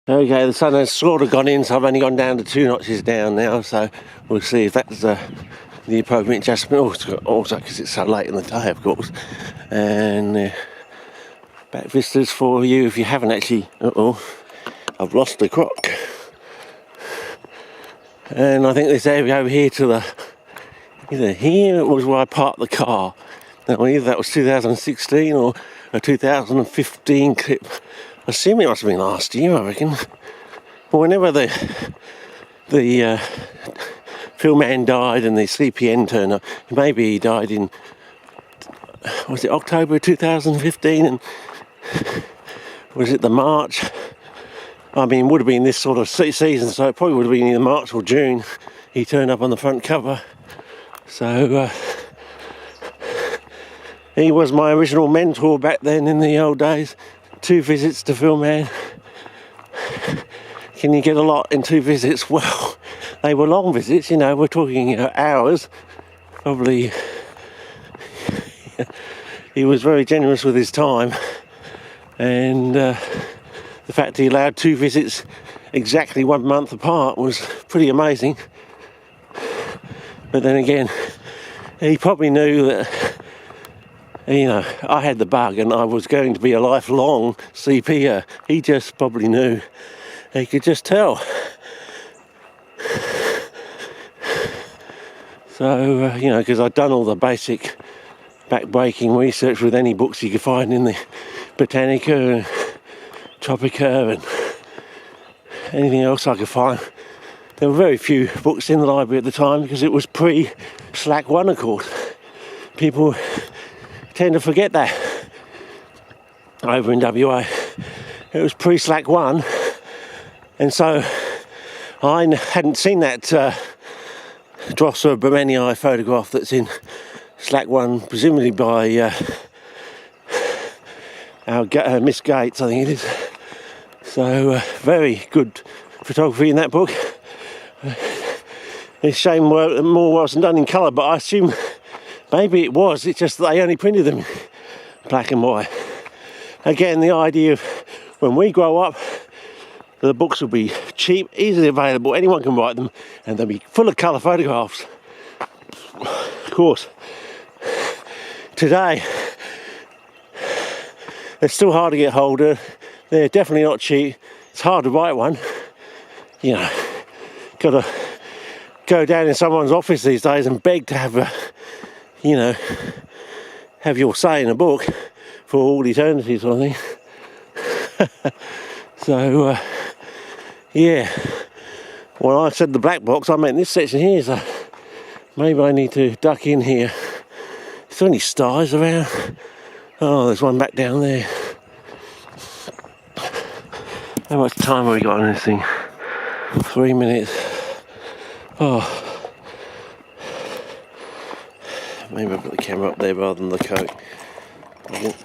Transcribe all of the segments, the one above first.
Okay, the sun has sort of gone in, so I've only gone down to 2 notches down now, so we'll see if that's the appropriate adjustment. Also, because it's so late in the day, of course. And back vistas for you if you haven't actually. I've lost the croc. And I think this area over here to the either here was where I parked the car. Now either that was 2016 or a 2015 clip. I assume it must have been last year, I reckon. But whenever the film man died and the CPN turned up, maybe he died in, was it October 2015, and was it the March? I mean, it would have been this sort of season, so it probably would have been either March or June he turned up on the front cover. So he was my original mentor back then in the old days. 2 visits to Film Man. Can you get a lot in 2 visits? Well, they were long visits, we're talking hours. Probably he was very generous with his time, and the fact he allowed 2 visits exactly 1 month apart was pretty amazing. But then again, he probably knew that I had the bug and I was going to be a lifelong CPer. He just probably knew. He could just tell. So, because I'd done all the basic back-breaking research with any books you could find in the Botanica and Tropica and anything else I could find. There were very few books in the library at the time because it was pre-Slack 1, of course. People tend to forget that over in WA. It was pre-Slack 1, and so I hadn't seen that Drosser Bermeni photograph that's in Slack 1, presumably by our Miss Gates, I think it is. So very good photography in that book. It's a shame more wasn't done in colour, but I assume maybe it was. It's just that they only printed them in black and white. Again, the idea of when we grow up, the books will be cheap, easily available, anyone can write them, and they'll be full of colour photographs. Of course, today, they're still hard to get hold of. They're definitely not cheap. It's hard to write one. Got to go down in someone's office these days and beg to have have your say in a book for all eternity, sort of thing. So, when I said the black box, I meant this section here, so maybe I need to duck in here. Is there any stars around? Oh, there's one back down there. How much time have we got on this thing? 3 minutes. Oh. Maybe I'll put the camera up there rather than the coat.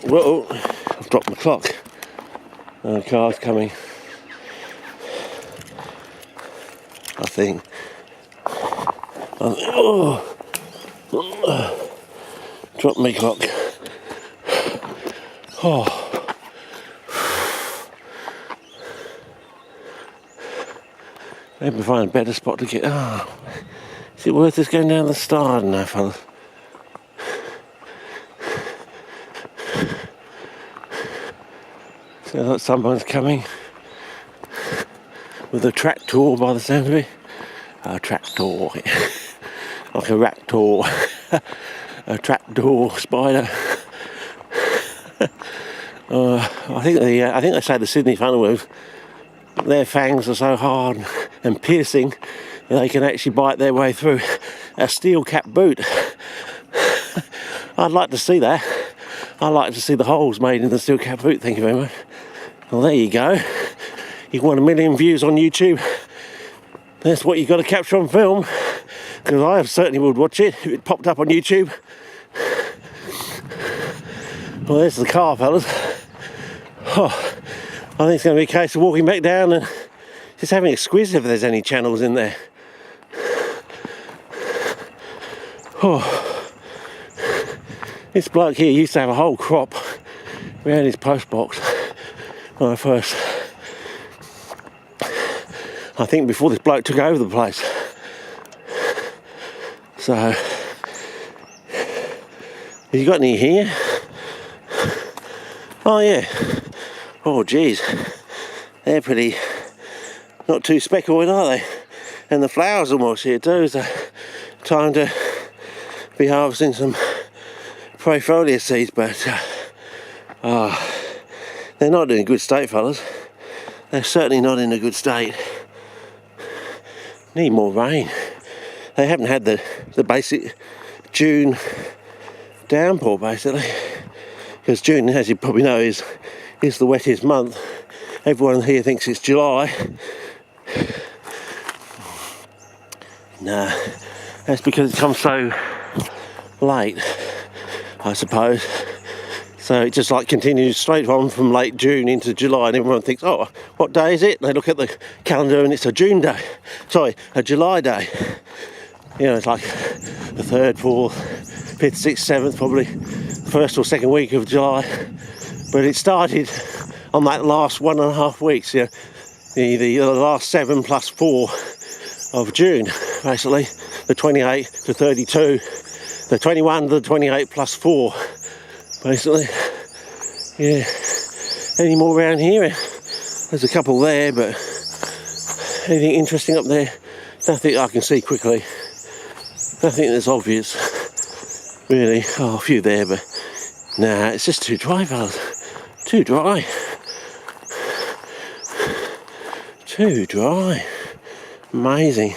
Whoa, I've dropped my clock. The car's coming. I think. Drop my clock. Oh. Maybe find a better spot to get. Is it worth us going down the star? I don't know, fellas. Sounds like someone's coming with a tractor by the sound of it. A tractor, like a raptor, a trapdoor spider. I think they say the Sydney funnelwebs, their fangs are so hard and piercing that they can actually bite their way through a steel cap boot. I'd like to see that. I'd like to see the holes made in the steel cap boot. Thank you very much. Well, there you go. You want 1 million views on YouTube. That's what you've got to capture on film, because I certainly would watch it if it popped up on YouTube. Well, there's the car, fellas. I think it's going to be a case of walking back down and just having a squiz if there's any channels in there. This bloke here used to have a whole crop around his post box when I first I think before this bloke took over the place. So, have you got any here? Oh yeah. Oh geez. They're pretty, not too speckled, are they? And the flowers almost here too, so time to be harvesting some Profolia seeds, but they're not in a good state, fellas. They're certainly not in a good state. Need more rain. They haven't had the basic June downpour, basically, because June, as you probably know, is the wettest month. Everyone here thinks it's July. Nah, that's because it comes so late, I suppose. So it just like continues straight on from late June into July, and everyone thinks, oh, what day is it? And they look at the calendar and it's a June day. Sorry, a July day. You know, it's like the 3rd, 4th, 5th, 6th, 7th, probably 1st or 2nd week of July. But it started on that last 1.5 weeks, you know, the last 7 plus 4 of June, basically, the 28 to 32, the 21 to the 28 plus 4, basically. Yeah. Any more around here? There's a couple there, but anything interesting up there? Nothing I can see quickly. Nothing that's obvious, really. Oh, a few there, but nah, it's just too dry, fellas. Too dry. Too dry. Amazing.